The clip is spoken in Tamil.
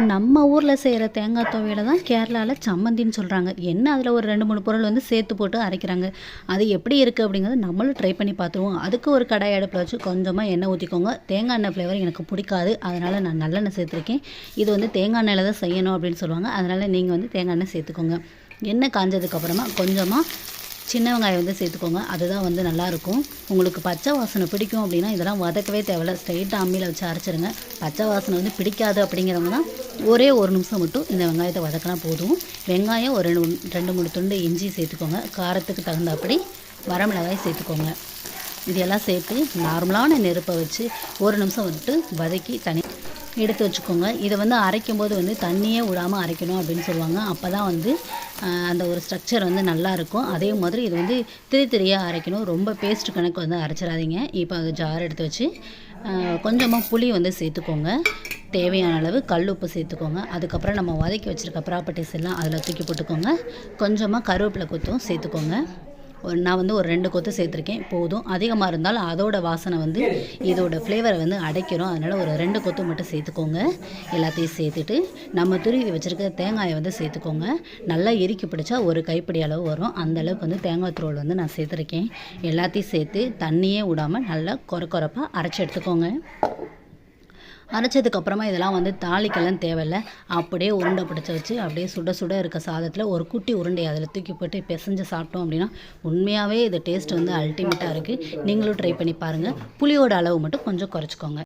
நம்ம ஊரில் செய்கிற தேங்காய் துவையலை தான் கேரளாவில் சம்மந்தின்னு சொல்கிறாங்க. என்ன அதில் ஒரு 2, 3 பொருள் வந்து சேர்த்து போட்டு அரைக்கிறாங்க. அது எப்படி இருக்குது அப்படிங்கிறத நம்மளும் ட்ரை பண்ணி பார்த்துருவோம். அதுக்கு ஒரு கடாய் அடுப்பில் வச்சு கொஞ்சமாக எண்ணெய் ஊற்றிக்கோங்க. தேங்காய் எண்ணெய் ஃப்ளேவர் எனக்கு பிடிக்காது, அதனால் நான் நல்லெண்ணெய் சேர்த்துருக்கேன். இது வந்து தேங்காய் எண்ணெயில் தான் செய்யணும் அப்படின்னு சொல்லுவாங்க. அதனால் நீங்கள் வந்து தேங்காய் எண்ணெய் சேர்த்துக்கோங்க. எண்ணெய் காஞ்சதுக்கப்புறமா கொஞ்சமாக சின்ன வெங்காயம் வந்து சேர்த்துக்கோங்க. அதுதான் வந்து நல்லாயிருக்கும். உங்களுக்கு பச்சை வாசனை பிடிக்கும் அப்படின்னா இதெல்லாம் வதக்கவே தேவையில்ல, ஸ்ட்ரைட்டாக அம்மியில் வச்சு அரைச்சிருங்க. பச்சை வாசனை வந்து பிடிக்காது அப்படிங்கிறவங்க தான் ஒரே ஒரு நிமிஷம் மட்டும் இந்த வெங்காயத்தை வதக்கினா போதும். வெங்காயம் ஒரு 2, 3 துண்டு இஞ்சி சேர்த்துக்கோங்க. காரத்துக்கு தகுந்தபடி வரமிளகாய் சேர்த்துக்கோங்க. இதெல்லாம் சேர்த்து நார்மலான நெருப்பை வச்சு ஒரு நிமிஷம் வந்துட்டு வதக்கி தனி எடுத்து வச்சுக்கோங்க. இதை வந்து அரைக்கும்போது வந்து தண்ணியே விடாமல் அரைக்கணும் அப்படின்னு சொல்லுவாங்க. அப்போ தான் வந்து அந்த ஒரு ஸ்ட்ரக்சர் வந்து நல்லாயிருக்கும். அதே மாதிரி இது வந்து திரியாக அரைக்கணும். ரொம்ப பேஸ்ட் கணக்கு வந்து அரைச்சிடாதீங்க. இப்போ அது ஜார் எடுத்து வச்சு கொஞ்சமாக புளி வந்து சேர்த்துக்கோங்க. தேவையான அளவு கல் உப்பு சேர்த்துக்கோங்க. அதுக்கப்புறம் நம்ம வதக்கி வச்சுருக்க ப்ராப்பர்ட்டிஸ் எல்லாம் அதில் தூக்கி போட்டுக்கோங்க. கொஞ்சமாக கருவேப்பிலை கொத்தும் சேர்த்துக்கோங்க. நான் வந்து ஒரு 2 கொத்து சேர்த்துருக்கேன், போதும். அதிகமாக இருந்தாலும் அதோட வாசனை வந்து இதோட ஃப்ளேவரை வந்து அடைக்கிறோம். அதனால் ஒரு 2 கொத்து மட்டும் சேர்த்துக்கோங்க. எல்லாத்தையும் சேர்த்துட்டு நம்ம துருவி வச்சுருக்க தேங்காயை வந்து சேர்த்துக்கோங்க. நல்லா இறுக்கி பிடிச்சா ஒரு கைப்பிடி அளவு வரும். அந்தளவுக்கு வந்து தேங்காய் தூள் வந்து நான் சேர்த்துருக்கேன். எல்லாத்தையும் சேர்த்து தண்ணியே விடாமல் நல்லா கொரப்பாக அரைச்சி எடுத்துக்கோங்க. அரைச்சதுக்கப்புறமா இதெல்லாம் வந்து தாளிக்கெல்லாம் தேவையில்லை. அப்படியே உருண்டை பிடிச்சி வச்சு அப்படியே சுட சுட இருக்க சாதத்தில் ஒரு குட்டி உருண்டையை அதில் தூக்கி போட்டு பிசைஞ்சு சாப்பிட்டோம் அப்படின்னா உண்மையாகவே இது டேஸ்ட் வந்து அல்டிமேட்டாக இருக்குது. நீங்களும் ட்ரை பண்ணி பாருங்கள். புளியோட அளவு மட்டும் கொஞ்சம் குறைச்சிக்கோங்க.